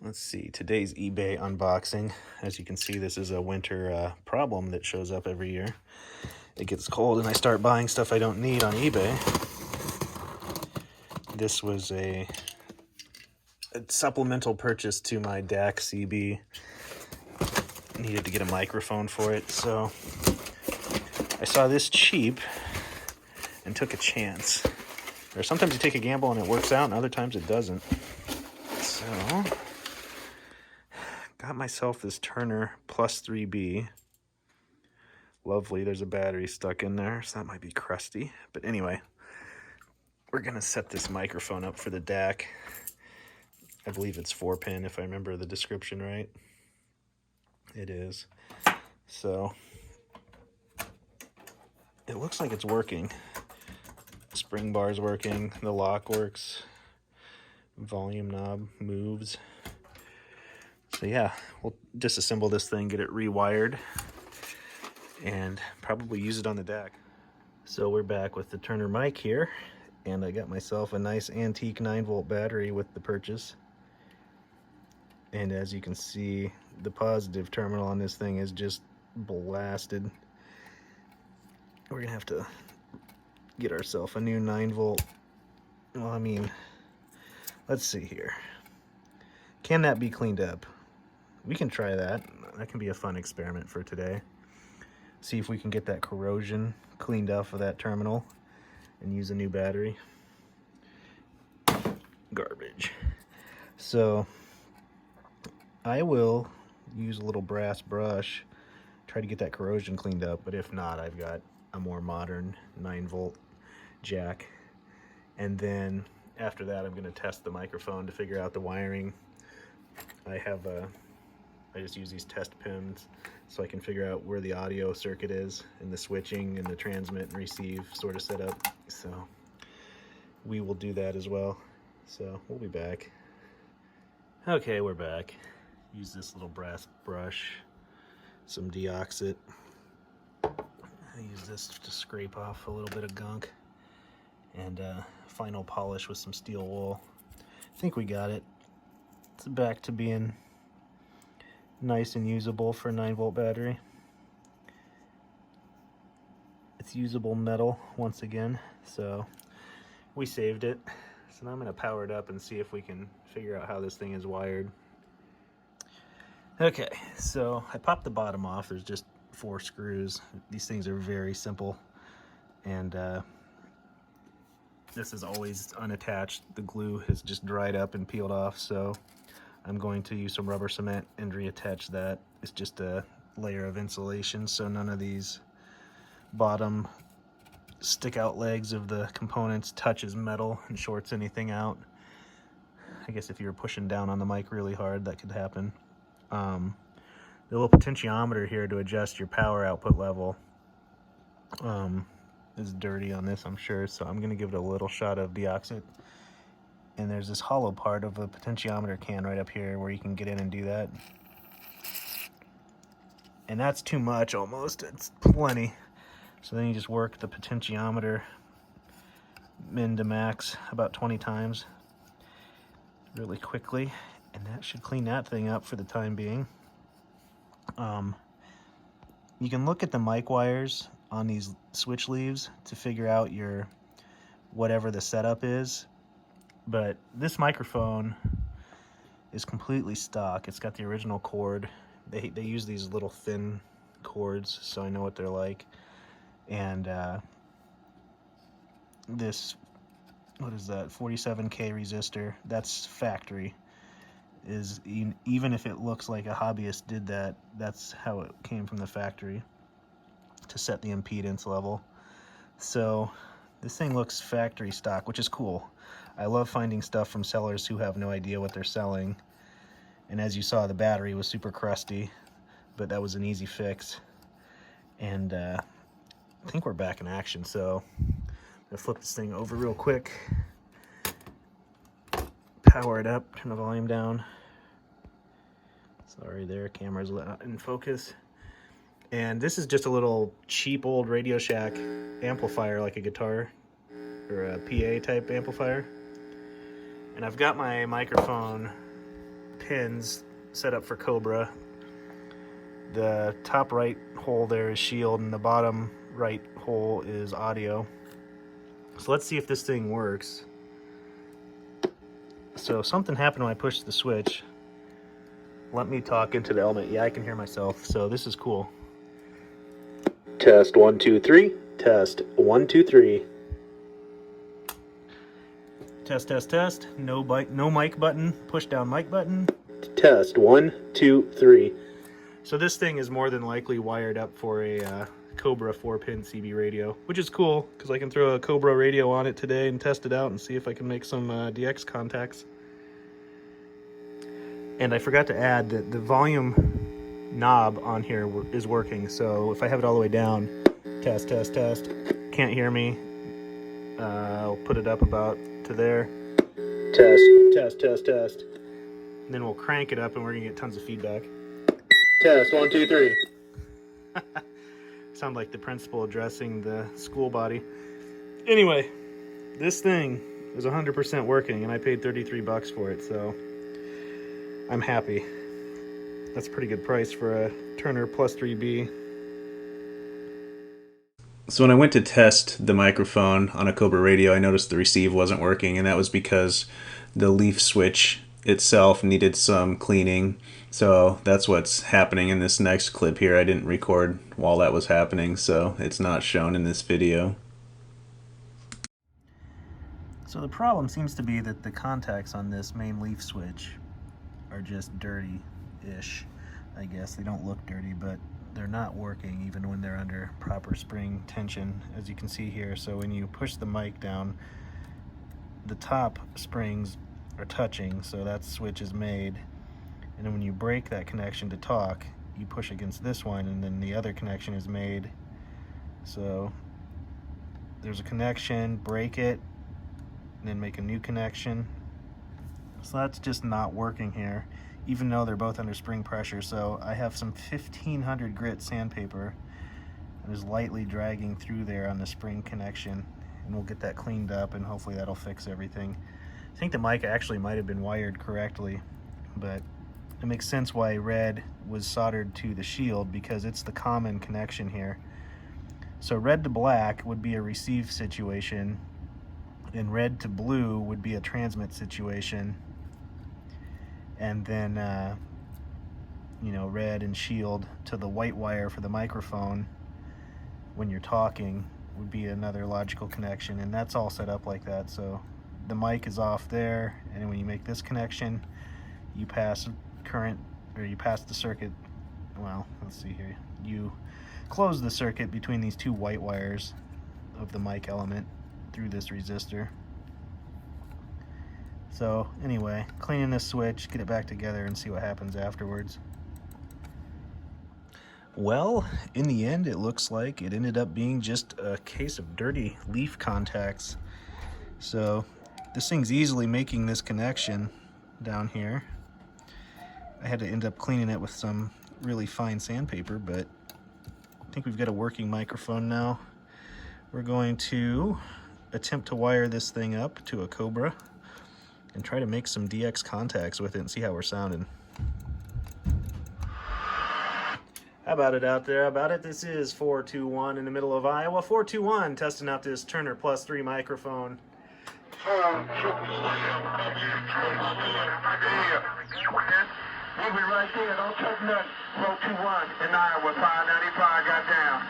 Let's see, today's eBay unboxing. As you can see, this is a winter problem that shows up every year. It gets cold and I start buying stuff I don't need on eBay. This was a supplemental purchase to my Dak CB. Needed to get a microphone for it, so I saw this cheap and took a chance. Or sometimes you take a gamble and it works out, and other times it doesn't. So got myself this Turner Plus 3B. Lovely, there's a battery stuck in there, so that might be crusty. But anyway, we're gonna set this microphone up for the DAC. I believe it's 4-pin, if I remember the description right. It is. So it looks like it's working. Spring bar's working, the lock works, volume knob moves. So yeah, we'll disassemble this thing, get it rewired, and probably use it on the DAC. So we're back with the Turner mic here, and I got myself a nice antique 9-volt battery with the purchase. And as you can see, the positive terminal on this thing is just blasted. We're gonna have to get ourselves a new 9-volt. Well, I mean, let's see here. Can that be cleaned up? We can try that. That can be a fun experiment for today. See if we can get that corrosion cleaned off of that terminal and use a new battery. Garbage. So I will use a little brass brush, try to get that corrosion cleaned up, but if not, I've got a more modern 9-volt jack. And then after that, I'm going to test the microphone to figure out the wiring. I just use these test pins so I can figure out where the audio circuit is and the switching and the transmit and receive sort of setup. So we will do that as well. So we'll be back. Okay, we're back. Use this little brass brush, some deoxit. I use this to scrape off a little bit of gunk, and final polish with some steel wool. I think we got it. It's back to being nice and usable for a 9-volt battery. It's usable metal once again, so we saved it. So now I'm going to power it up and see if we can figure out how this thing is wired. Okay, so I popped the bottom off. There's just 4 screws. These things are very simple, and this is always unattached. The glue has just dried up and peeled off, so I'm going to use some rubber cement and reattach that. It's just a layer of insulation, so none of these bottom stick out legs of the components touches metal and shorts anything out. I guess if you were pushing down on the mic really hard, that could happen. The little potentiometer here to adjust your power output level is dirty on this, I'm sure, so I'm going to give it a little shot of deoxit. And there's this hollow part of a potentiometer can right up here where you can get in and do that. And that's too much almost, it's plenty. So then you just work the potentiometer min to max about 20 times really quickly, and that should clean that thing up for the time being. You can look at the mic wires on these switch leaves to figure out your whatever the setup is, but this microphone is completely stock. It's got the original cord. They use these little thin cords, so I know what they're like. And this, what is that, 47K resistor, that's factory. Is even if it looks like a hobbyist did that, that's how it came from the factory to set the impedance level. So this thing looks factory stock, which is cool. I love finding stuff from sellers who have no idea what they're selling. And as you saw, the battery was super crusty, but that was an easy fix. And I think we're back in action, so I'm gonna flip this thing over real quick, power it up, turn the volume down. Sorry there, camera's not in focus. And this is just a little cheap old Radio Shack amplifier, like a guitar or a PA type amplifier. And I've got my microphone pins set up for Cobra. The top right hole there is shield, and the bottom right hole is audio. So let's see if this thing works. So something happened when I pushed the switch. Let me talk into the element. Yeah, I can hear myself, so this is cool. Test 1 2 3. Test 1 2 3. Test test test. No mic button. Push down mic button. Test 1 2 3. So this thing is more than likely wired up for a Cobra 4-pin CB radio, which is cool because I can throw a Cobra radio on it today and test it out and see if I can make some DX contacts. And I forgot to add that the volume knob on here is working. So if I have it all the way down, test, test, test, can't hear me, I'll put it up about to there. Test, test, test, test. And then we'll crank it up and we're gonna get tons of feedback. Test 1 2 3. Sound like the principal addressing the school body. Anyway, this thing is 100% working, and I paid 33 bucks for it, so I'm happy. That's a pretty good price for a Turner Plus 3B. So when I went to test the microphone on a Cobra radio, I noticed the receive wasn't working, and that was because the leaf switch itself needed some cleaning. So that's what's happening in this next clip here. I didn't record while that was happening, so it's not shown in this video. So the problem seems to be that the contacts on this main leaf switch are just dirty-ish. I guess they don't look dirty, but they're not working even when they're under proper spring tension, as you can see here. So when you push the mic down, the top springs are touching, so that switch is made. And then when you break that connection to talk, you push against this one, and then the other connection is made. So there's a connection, break it, and then make a new connection. So that's just not working here, even though they're both under spring pressure. So I have some 1500 grit sandpaper that is lightly dragging through there on the spring connection, and we'll get that cleaned up, and hopefully that'll fix everything. I think the mic actually might have been wired correctly, but it makes sense why red was soldered to the shield, because it's the common connection here. So red to black would be a receive situation, and red to blue would be a transmit situation. And then, you know, red and shield to the white wire for the microphone when you're talking would be another logical connection, and that's all set up like that. So the mic is off there, and when you make this connection, you pass current, or you pass the circuit, well, let's see here, you close the circuit between these two white wires of the mic element through this resistor. So anyway, cleaning this switch, get it back together, and see what happens afterwards. Well, in the end, it looks like it ended up being just a case of dirty leaf contacts. So this thing's easily making this connection down here. I had to end up cleaning it with some really fine sandpaper, but I think we've got a working microphone now. We're going to attempt to wire this thing up to a Cobra and try to make some DX contacts with it and see how we're sounding. How about it out there? How about it? This is 421 in the middle of Iowa. 421, testing out this Turner Plus 3 microphone. We'll be right there. Don't touch nothing. 421 in Iowa, 595 got down.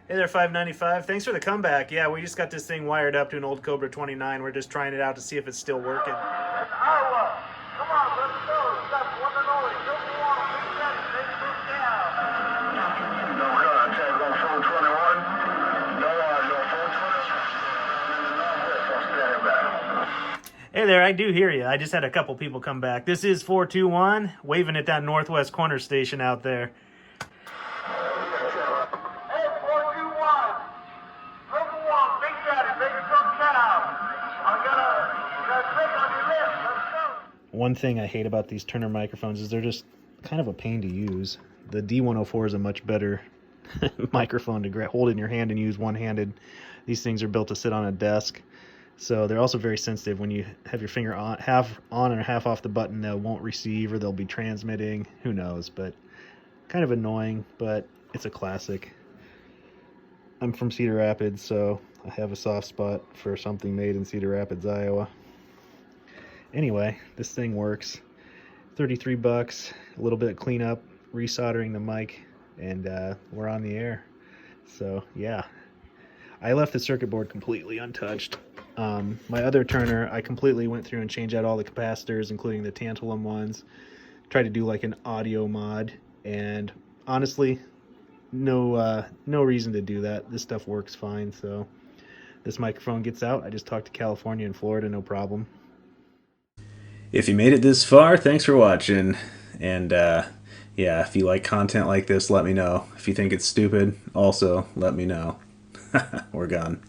Hey there, 595. Thanks for the comeback. Yeah, we just got this thing wired up to an old Cobra 29. We're just trying it out to see if it's still working. Iowa, come on, let's go. That's one and only. Don't you want to beat that? Take this down. No, I tell you, 421. No, 420. I'll stand back. Hey there, I do hear you. I just had a couple people come back. This is 421, waving at that northwest corner station out there. One thing I hate about these Turner microphones is they're just kind of a pain to use. The D104 is a much better microphone to hold in your hand and use one-handed. These things are built to sit on a desk. So they're also very sensitive. When you have your finger on, half on or half off the button, they won't receive or they'll be transmitting. Who knows? But kind of annoying, but it's a classic. I'm from Cedar Rapids, so I have a soft spot for something made in Cedar Rapids, Iowa. Anyway, this thing works. 33 bucks, a little bit of cleanup, resoldering the mic, and we're on the air. So yeah, I left the circuit board completely untouched. My other turner, I completely went through and changed out all the capacitors, including the tantalum ones. Tried to do like an audio mod, and honestly, no reason to do that. This stuff works fine. So this microphone gets out. I just talked to California and Florida, no problem. If you made it this far, thanks for watching. And yeah, if you like content like this, let me know. If you think it's stupid, also let me know. We're gone.